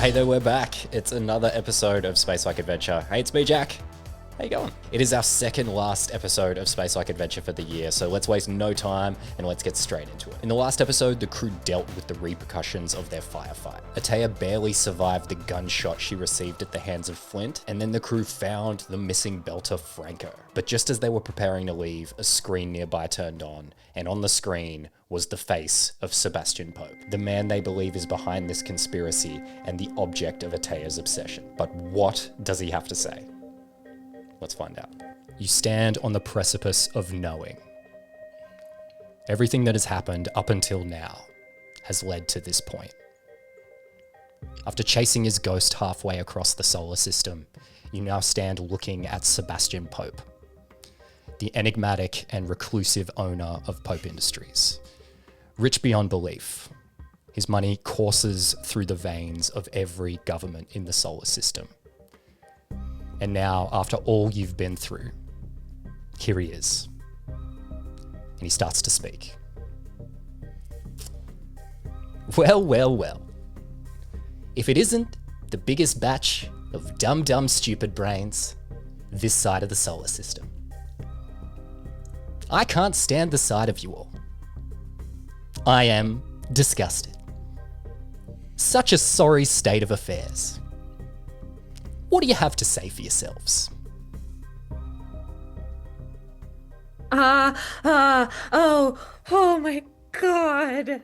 Hey there, we're back. It's another episode of Space-like Adventure. Hey, it's me, Jack. How you going? It is our second last episode of Space-like Adventure for the year, so let's waste no time and let's get straight into it. In the last episode, the crew dealt with the repercussions of their firefight. Atea barely survived the gunshot she received at the hands of Flint, and then the crew found the missing belter Franco. But just as they were preparing to leave, a screen nearby turned on, and on the screen was the face of Sebastien Pope, the man they believe is behind this conspiracy and the object of Atea's obsession. But what does he have to say? Let's find out. You stand on the precipice of knowing. Everything that has happened up until now has led to this point. After chasing his ghost halfway across the solar system, you now stand looking at Sebastien Pope, the enigmatic and reclusive owner of Pope Industries. Rich beyond belief, his money courses through the veins of every government in the solar system. And now, after all you've been through, here he is. And he starts to speak. Well. If it isn't the biggest batch of dumb, stupid brains this side of the solar system. I can't stand the sight of you all. I am disgusted. Such a sorry state of affairs. What do you have to say for yourselves? Oh my God.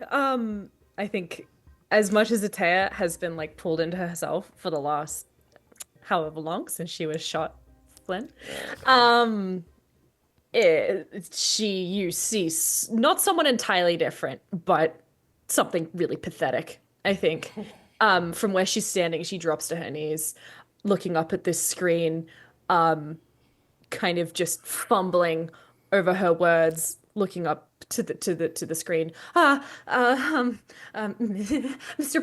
I think as much as Atea has been like pulled into herself for the last however long since she was shot, Flynn, you see not someone entirely different, but something really pathetic, I think. From where she's standing, she drops to her knees, looking up at this screen, kind of just fumbling over her words, looking up to the screen. Mr.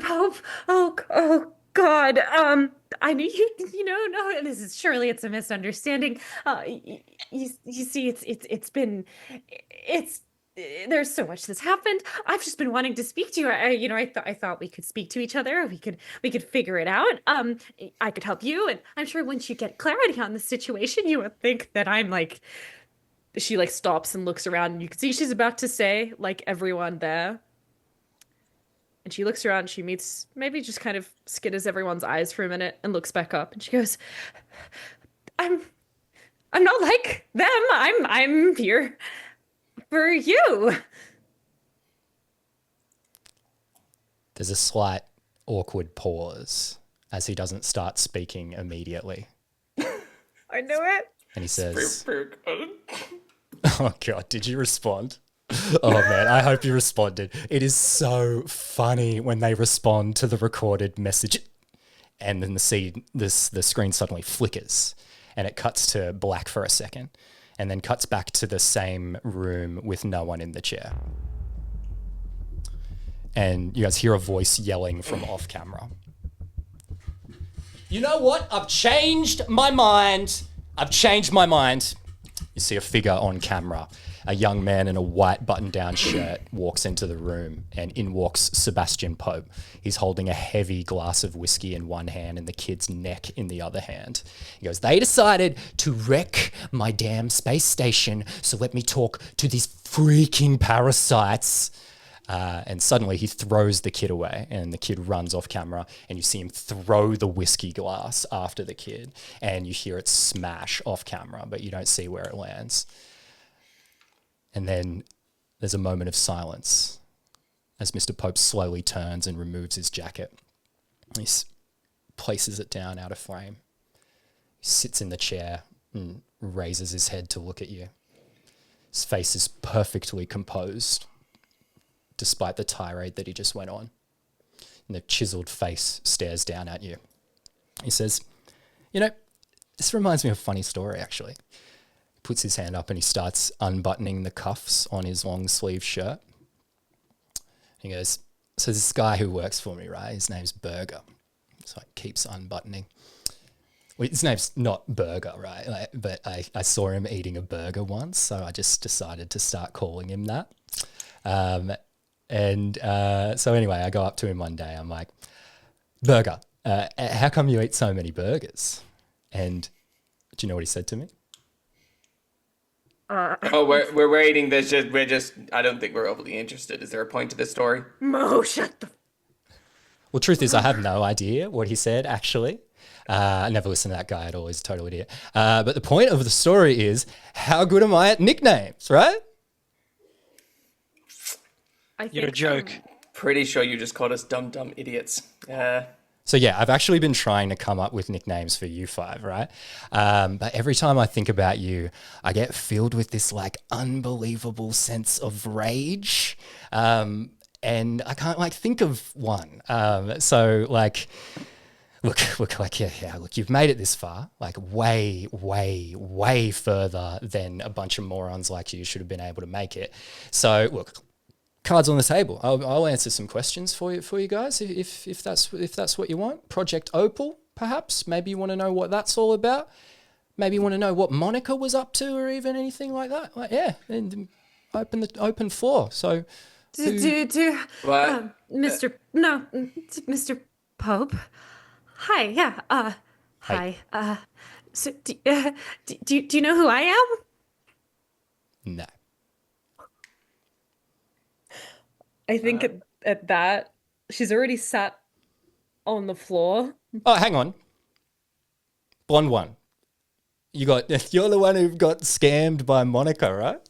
Pope. Oh God. I knew no, this is surely it's a misunderstanding. You see, it's there's so much that's happened. I've just been wanting to speak to you. I thought we could speak to each other. We could figure it out. I could help you, and I'm sure once you get clarity on the situation, you would think that I'm like. She like stops and looks around, and you can see she's about to say like everyone there. And she looks around. She meets maybe just kind of skitters everyone's eyes for a minute and looks back up, and she goes, "I'm not like them. I'm here." For you. There's a slight awkward pause as he doesn't start speaking immediately. I knew it. And he says, oh God, did you respond? Oh man, I hope you responded. It is so funny when they respond to the recorded message and then the screen suddenly flickers and it cuts to black for a second. And then cuts back to the same room with no one in the chair. And you guys hear a voice yelling from off camera. You know what? I've changed my mind. You see a figure on camera. A young man in a white button-down shirt walks into the room, and in walks Sebastien Pope. He's holding a heavy glass of whiskey in one hand and the kid's neck in the other hand. He goes, "They decided to wreck my damn space station, so let me talk to these freaking parasites." And suddenly he throws the kid away, and the kid runs off camera, and you see him throw the whiskey glass after the kid, and you hear it smash off camera, but you don't see where it lands. And then there's a moment of silence as Mr. Pope slowly turns and removes his jacket. He places it down out of frame. He sits in the chair and raises his head to look at you. His face is perfectly composed, despite the tirade that he just went on. And the chiseled face stares down at you. He says, this reminds me of a funny story, actually. Puts his hand up and he starts unbuttoning the cuffs on his long sleeve shirt. He goes, "So this guy who works for me, right? His name's Burger." So he keeps unbuttoning. Well, his name's not Burger, right? But I saw him eating a burger once, so I just decided to start calling him that. So anyway, I go up to him one day. I'm like, "Burger, how come you eat so many burgers? And do you know what he said to me? Oh, we're waiting. We're just. I don't think we're overly interested. Is there a point to this story? Mo, shut the. Well, truth is, I have no idea what he said, actually. I never listened to that guy at all. He's a total idiot. But the point of the story is, how good am I at nicknames, right? I think, You're a joke. Pretty sure you just called us dumb idiots. So yeah, I've actually been trying to come up with nicknames for you five, right? But every time I think about you, I get filled with this like unbelievable sense of rage. And I can't like think of one. So like, look, like, yeah, look, you've made it this far, like way, way, way further than a bunch of morons like you should have been able to make it. So look, cards on the table. I'll answer some questions for you guys if that's what you want. Project Opal, perhaps. Maybe you want to know what that's all about. Maybe you want to know what Monica was up to, or even anything like that. Like, yeah, and open floor. So, What? Mr. Pope. Hi, yeah. Hey. Hi. So do you know who I am? no. I think at that, she's already sat on the floor. Oh, hang on. Blonde one. You're the one who got scammed by Monica, right?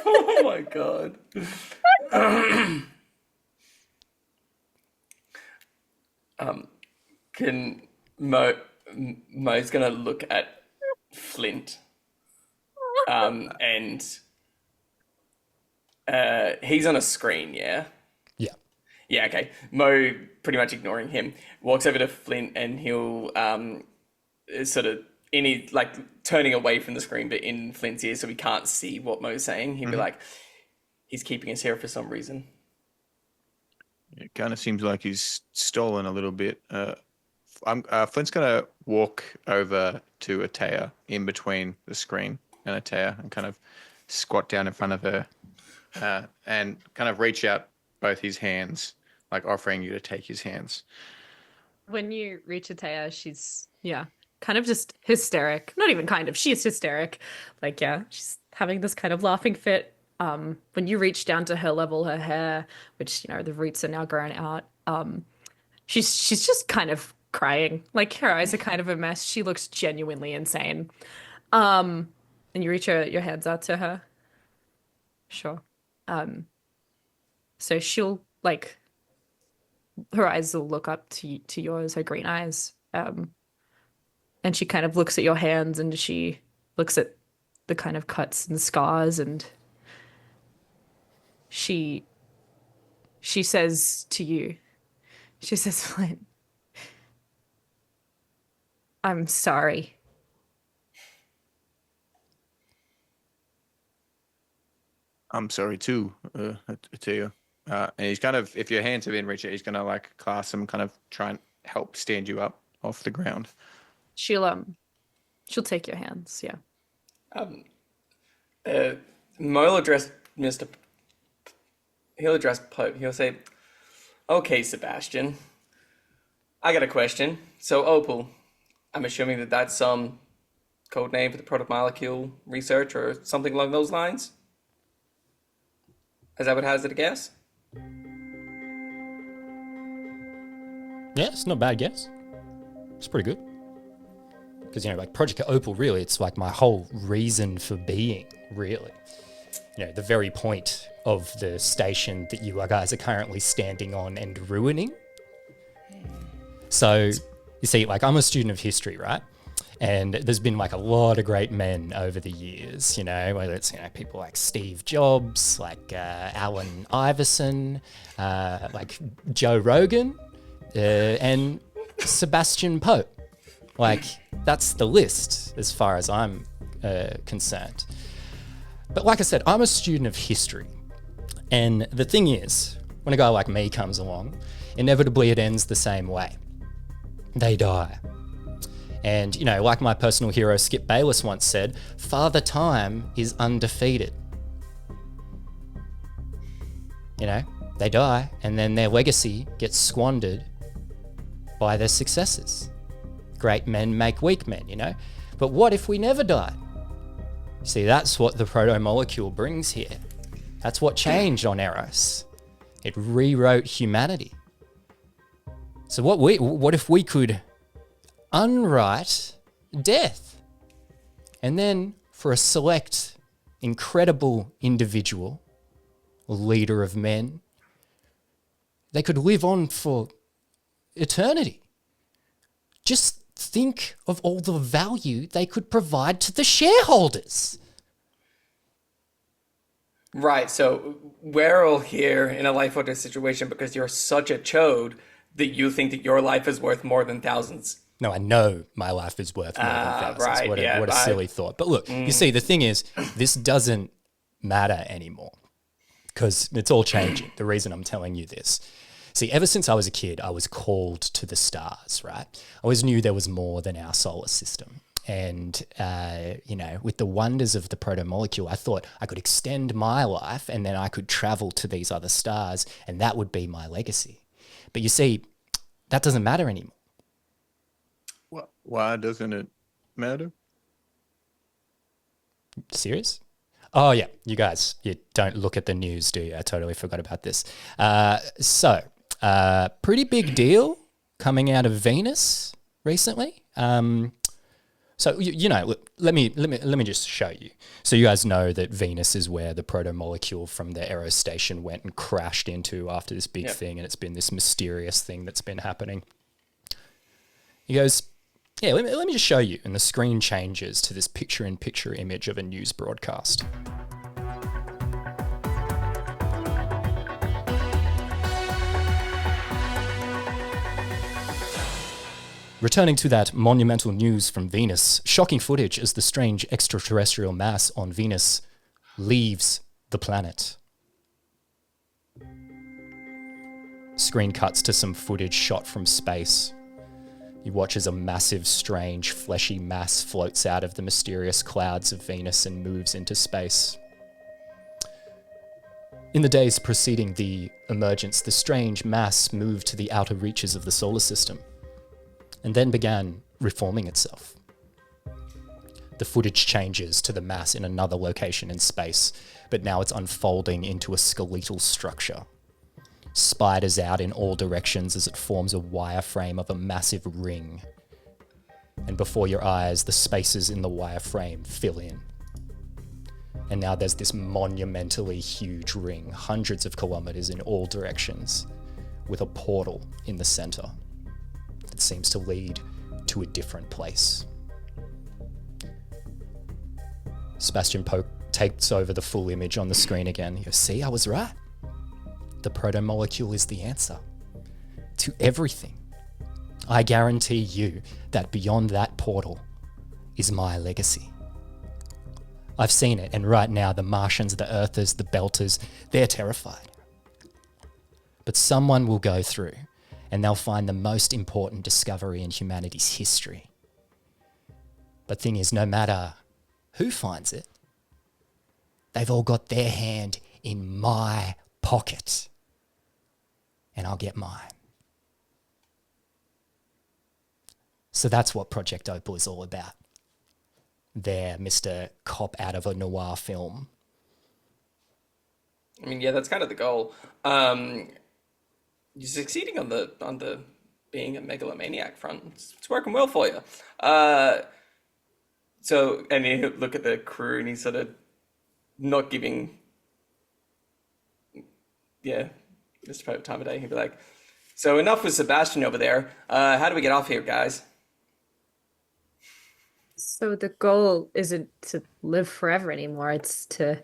Oh my god. Can Mo's gonna look at Flint, and he's on a screen, yeah. Yeah. Yeah, okay. Mo, pretty much ignoring him, walks over to Flint and he'll sort of turning away from the screen, but in Flint's ear, so he can't see what Mo's saying. He'd be like, "He's keeping us here for some reason." It kind of seems like he's stolen a little bit. Flint's gonna walk over to Atea in between the screen and Atea and kind of squat down in front of her and kind of reach out both his hands, like offering you to take his hands. When you reach Atea, she's, kind of just hysteric. Not even kind of, she's hysteric. Like, yeah, she's having this kind of laughing fit. When you reach down to her level, her hair, which, the roots are now grown out, she's just kind of crying. Like, her eyes are kind of a mess. She looks genuinely insane. And you reach your hands out to her. Sure. So she'll, like, her eyes will look up to yours, her green eyes. And she kind of looks at your hands and she looks at the kind of cuts and scars, and she says to you, she says, Flint, I'm sorry. I'm sorry too, Atea. And he's kind of, if your hands have been reached, he's gonna like clasp them, kind of try and help stand you up off the ground. She'll take your hands, yeah. Mo will address he'll address Pope. He'll say, "Okay, Sebastian, I got a question. So Opal, I'm assuming that that's some code name for the product molecule research or something along those lines? Is that what has it a guess?" Yeah, it's not a bad guess. It's pretty good. Because, like Project Opal, really, it's like my whole reason for being, really. The very point of the station that you guys are currently standing on and ruining. So, you see, like, I'm a student of history, right? And there's been like a lot of great men over the years, whether it's, people like Steve Jobs, like Allen Iverson, like Joe Rogan, and Sebastien Pope. Like, that's the list as far as I'm concerned. But like I said, I'm a student of history. And the thing is, when a guy like me comes along, inevitably it ends the same way. They die. And, like my personal hero Skip Bayless once said, Father Time is undefeated. They die, and then their legacy gets squandered by their successors. Great men make weak men, you know? But what if we never died? See, that's what the proto-molecule brings here. That's what changed on Eros. It rewrote humanity. So what if we could unwrite death? And then for a select, incredible individual, leader of men, they could live on for eternity. Just think of all the value they could provide to the shareholders. Right, so we're all here in a life or death situation because you're such a chode that you think that your life is worth more than thousands. No, I know my life is worth more than thousands. Right, What a silly thought. But look, you see, the thing is, this doesn't matter anymore because it's all changing. The reason I'm telling you this. See, ever since I was a kid, I was called to the stars, right? I always knew there was more than our solar system. And, with the wonders of the proto-molecule, I thought I could extend my life and then I could travel to these other stars and that would be my legacy. But you see, that doesn't matter anymore. Why doesn't it matter? Serious? Oh, yeah. You guys, you don't look at the news, do you? I totally forgot about this. Pretty big deal coming out of Venus recently. Look, let me just show you. So you guys know that Venus is where the proto-molecule from the Eros station went and crashed into after this big thing, and it's been this mysterious thing that's been happening. He goes, yeah, let me just show you. And the screen changes to this picture-in-picture image of a news broadcast. Returning to that monumental news from Venus, shocking footage as the strange extraterrestrial mass on Venus leaves the planet. Screen cuts to some footage shot from space. You watch as a massive, strange, fleshy mass floats out of the mysterious clouds of Venus and moves into space. In the days preceding the emergence, the strange mass moved to the outer reaches of the solar system and then began reforming itself. The footage changes to the mass in another location in space, but now it's unfolding into a skeletal structure. Spiders out in all directions as it forms a wireframe of a massive ring. And before your eyes, the spaces in the wireframe fill in. And now there's this monumentally huge ring, hundreds of kilometers in all directions, with a portal in the center that seems to lead to a different place. Sebastien Pope takes over the full image on the screen again. He goes, see, I was right. The proto-molecule is the answer to everything. I guarantee you that beyond that portal is my legacy. I've seen it, and right now the Martians, the Earthers, the Belters, they're terrified. But someone will go through and they'll find the most important discovery in humanity's history. But thing is, no matter who finds it, they've all got their hand in my pocket. And I'll get mine. So that's what Project Opal is all about. There, Mr. Cop out of a noir film. I mean, yeah, that's kind of the goal. You're succeeding on the being a megalomaniac front. It's working well for you. And you look at the crew, and he's sort of not giving, Mr. Pope time of day. He'd be like, "So enough with Sebastian over there. How do we get off here, guys?" So the goal isn't to live forever anymore. It's to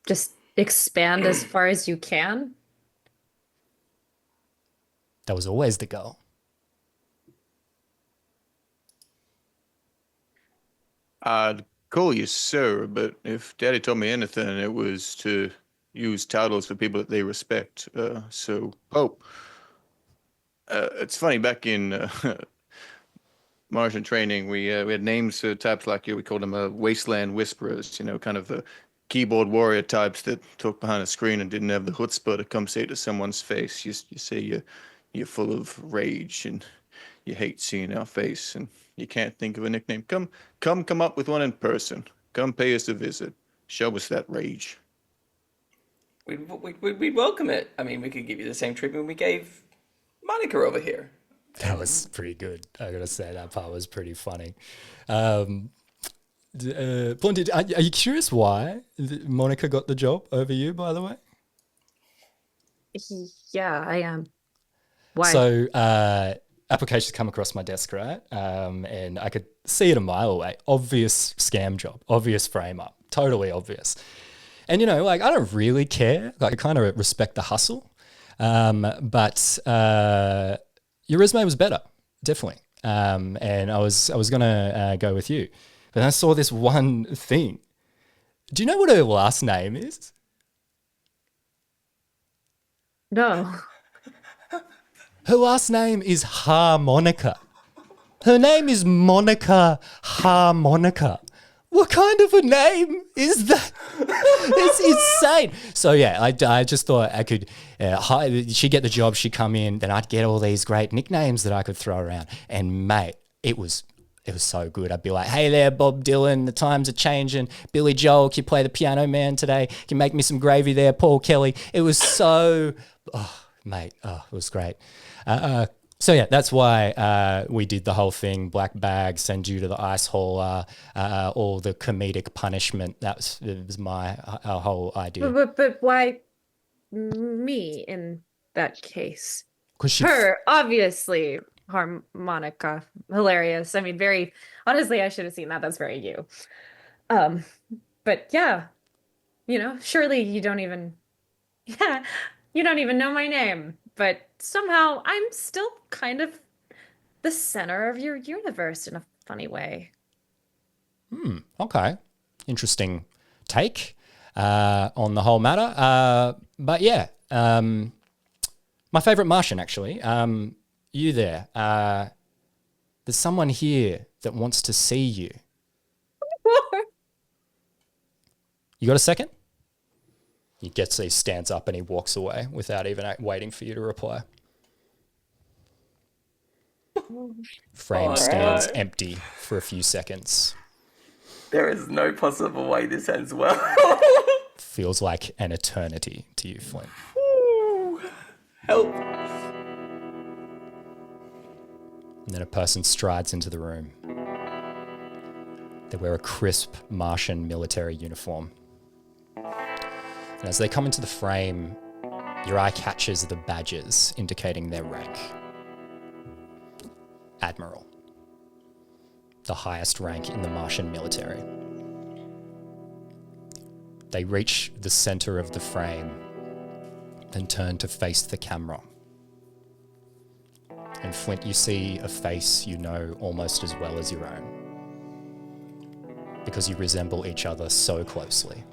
just expand as far as you can. That was always the goal. I'd call you sir, but if Daddy told me anything, it was to use titles for people that they respect. So Pope. It's funny, back in Martian training, we had names for types like you. We called them wasteland whisperers, kind of keyboard warrior types that talk behind a screen and didn't have the chutzpah to come say it to someone's face. You say you're full of rage and you hate seeing our face and you can't think of a nickname. Come up with one in person. Come pay us a visit. Show us that rage. We'd welcome it. I mean, we could give you the same treatment we gave Monica over here. That was pretty good. I gotta say that part was pretty funny. Blondie, are you curious why Monica got the job over you, by the way? Yeah, I am. Why? So applications come across my desk, right? And I could see it a mile away. Obvious scam job, obvious frame up, totally obvious. And, you know, like, I don't really care. Like, I kind of respect the hustle. But your resume was better, definitely. And I was going to go with you. But then I saw this one thing. Do you know what her last name is? No. Her last name is Harmonica. Her name is Monica Harmonica. What kind of a name is that? It's insane. So yeah, I just thought I could, she'd get the job, she'd come in, then I'd get all these great nicknames that I could throw around. And mate, it was so good. I'd be like, hey there, Bob Dylan, the times are changing. Billy Joel, can you play the piano man today? Can you make me some gravy there, Paul Kelly? It was so, it was great. So yeah, that's why we did the whole thing, black bag, send you to the ice hauler, all the comedic punishment. It was our whole idea. But why me in that case? 'Cause Her, obviously, harmonica, hilarious. I mean, very, honestly, I should have seen that. That's very you. But yeah, you know, surely you don't even know my name, but somehow I'm still kind of the center of your universe in a funny way. Okay, interesting take on the whole matter. But yeah, my favorite Martian, actually. You there? There's someone here that wants to see you. You got a second? He stands up and he walks away without even waiting for you to reply. Frame stands empty for a few seconds. There is no possible way this ends well. Feels like an eternity to you, Flint. Ooh, help. And then a person strides into the room. They wear a crisp Martian military uniform. And as they come into the frame, your eye catches the badges indicating their rank. Admiral, the highest rank in the Martian military. They reach the center of the frame, then turn to face the camera. And Flint, you see a face you know almost as well as your own, because you resemble each other so closely.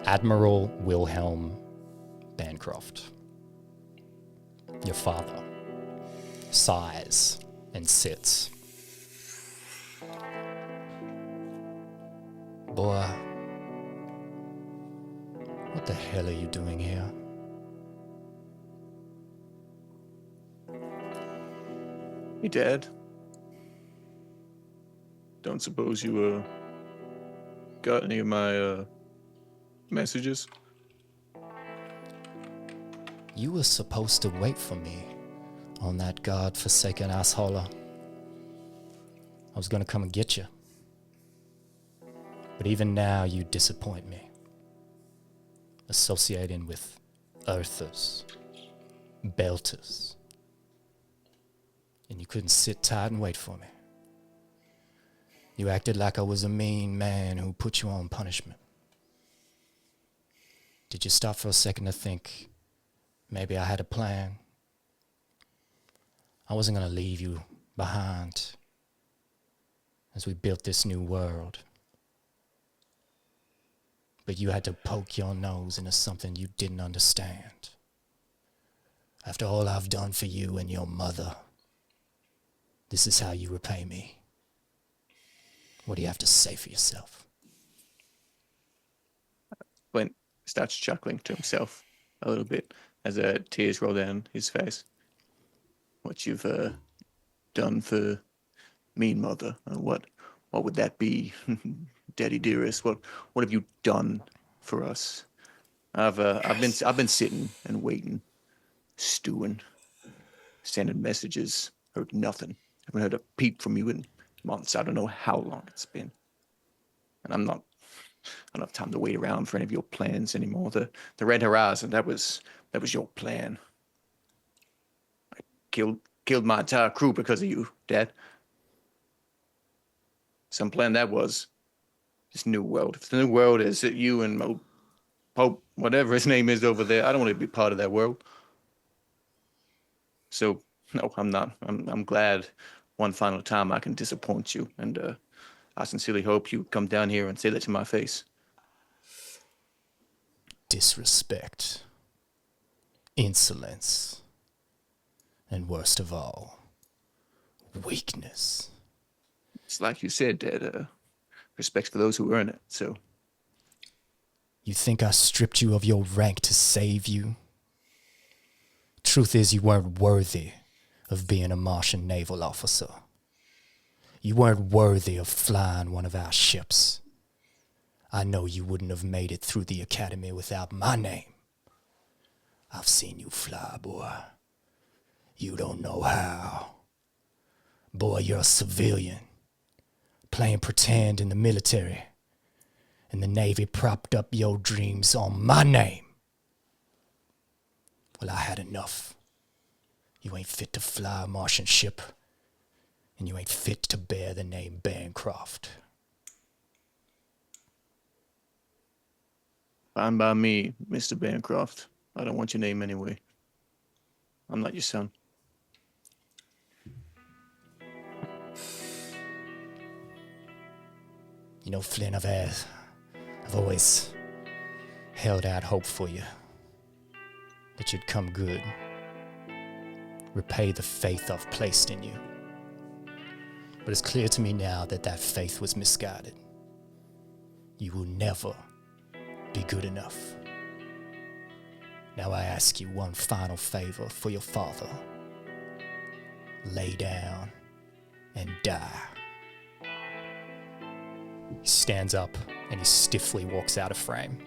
Admiral Wilhelm Bancroft. Your father sighs and sits. Boy, what the hell are you doing here? Hey, Dad. Don't suppose you got any of my messages? You were supposed to wait for me on that God-forsaken assholer. I was going to come and get you. But even now, you disappoint me. Associating with earthers, belters. And you couldn't sit tight and wait for me. You acted like I was a mean man who put you on punishment. Did you stop for a second to think, maybe I had a plan? I wasn't going to leave you behind as we built this new world. But you had to poke your nose into something you didn't understand. After all I've done for you and your mother, this is how you repay me. What do you have to say for yourself? Flint starts chuckling to himself a little bit as tears roll down his face. What you've done for me, mother? What would that be, Daddy dearest? What have you done for us? I've been sitting and waiting, stewing, sending messages, heard nothing. Haven't heard a peep from you in months. I don't know how long it's been, and I don't have time to wait around for any of your plans anymore. The Red Horizon, that was your plan. I killed my entire crew because of you, Dad. Some plan that was. This new world. If the new world is that you and Pope, whatever his name is over there, I don't want to be part of that world. So, no, I'm not. I'm glad one final time I can disappoint you, and I sincerely hope you come down here and say that to my face. Disrespect, insolence, and worst of all, weakness. It's like you said, Dad, respect for those who earn it, so. You think I stripped you of your rank to save you? Truth is, you weren't worthy of being a Martian naval officer. You weren't worthy of flying one of our ships. I know you wouldn't have made it through the academy without my name. I've seen you fly, boy. You don't know how. Boy, you're a civilian, playing pretend in the military, and the Navy propped up your dreams on my name. Well, I had enough. You ain't fit to fly a Martian ship, and you ain't fit to bear the name Bancroft. Fine by me, Mr. Bancroft. I don't want your name anyway. I'm not your son. You know, Flynn, I've always held out hope for you. That you'd come good. Repay the faith I've placed in you. But it's clear to me now that that faith was misguided. You will never be good enough. Now I ask you one final favor for your father. Lay down and die. He stands up and he stiffly walks out of frame.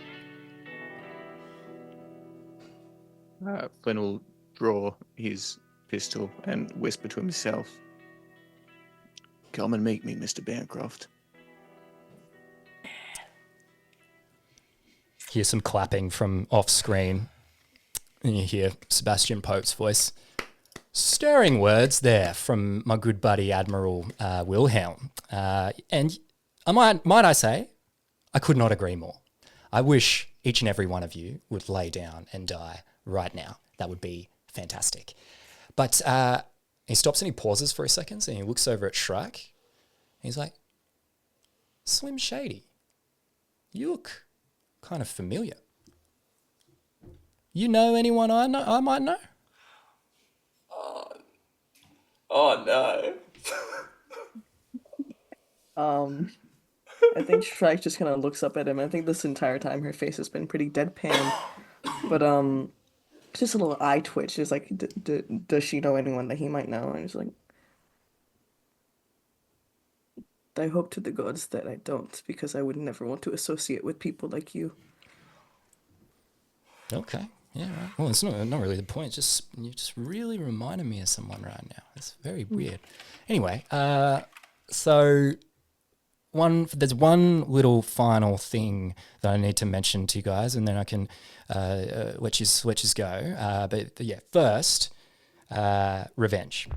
Flynn will draw his pistol and whisper to himself, "Come and meet me, Mr. Bancroft." Hear some clapping from off screen, and you hear Sebastien Pope's voice. Stirring words there from my good buddy Admiral Wilhelm. And might I say, I could not agree more. I wish each and every one of you would lay down and die right now. That would be fantastic. But he stops and he pauses for a second and he looks over at Shrike. He's like, Slim Shady, you look kind of familiar. You know anyone I might know? Oh no. I think Shrike just kind of looks up at him. I think this entire time her face has been pretty deadpan, but just a little eye twitch. Is like, does she know anyone that he might know? And he's like, I hope to the gods that I don't, because I would never want to associate with people like you. Okay. Yeah, right. Well, it's not really the point. You just really reminded me of someone right now. It's very weird. Anyway, so there's one little final thing that I need to mention to you guys, and then I can let you go. But yeah, first, revenge.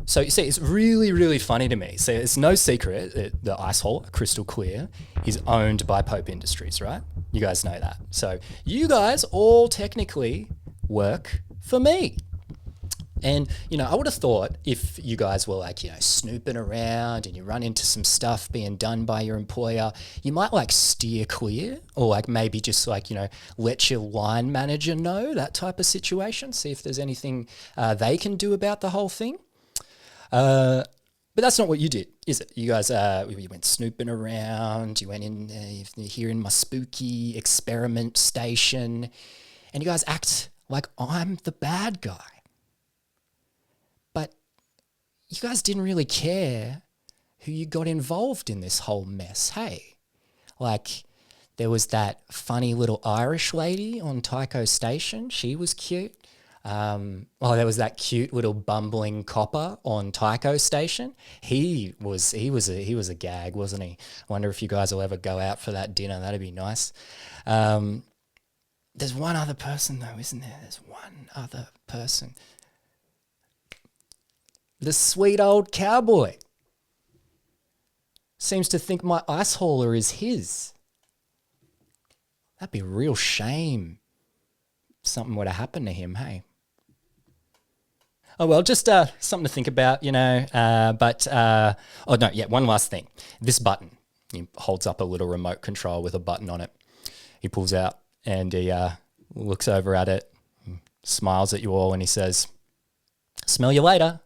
So you see, it's really, really funny to me. So it's no secret that the ice hole, Crystal Clear, is owned by Pope Industries, right? You guys know that. So you guys all technically work for me. And, I would have thought if you guys were like, snooping around and you run into some stuff being done by your employer, you might like steer clear or like maybe just like, let your line manager know, that type of situation. See if there's anything they can do about the whole thing. But that's not what you did, is it? You guys, you went snooping around. You went in here in my spooky experiment station, and you guys act like I'm the bad guy. But you guys didn't really care who you got involved in this whole mess, hey? Like, there was that funny little Irish lady on Tycho Station. She was cute. There was that cute little bumbling copper on Tycho Station. He was a gag, wasn't he? I wonder if you guys will ever go out for that dinner. That'd be nice. There's one other person though, isn't there? There's one other person. The sweet old cowboy seems to think my ice hauler is his. That'd be a real shame. Something were to happen to him, hey? Oh, well, just something to think about, you know. One last thing. This button. He holds up a little remote control with a button on it. He pulls out and he looks over at it, smiles at you all, and he says, "Smell you later.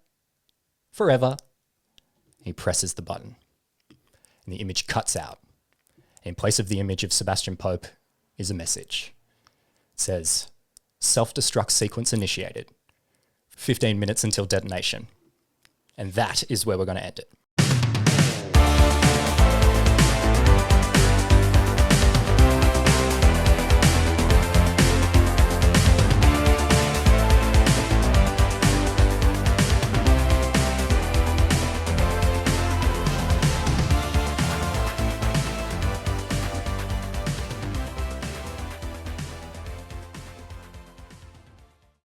Forever." He presses the button, and the image cuts out. In place of the image of Sebastien Pope is a message. It says, "Self-destruct sequence initiated. 15 minutes until detonation." And that is where we're going to end it.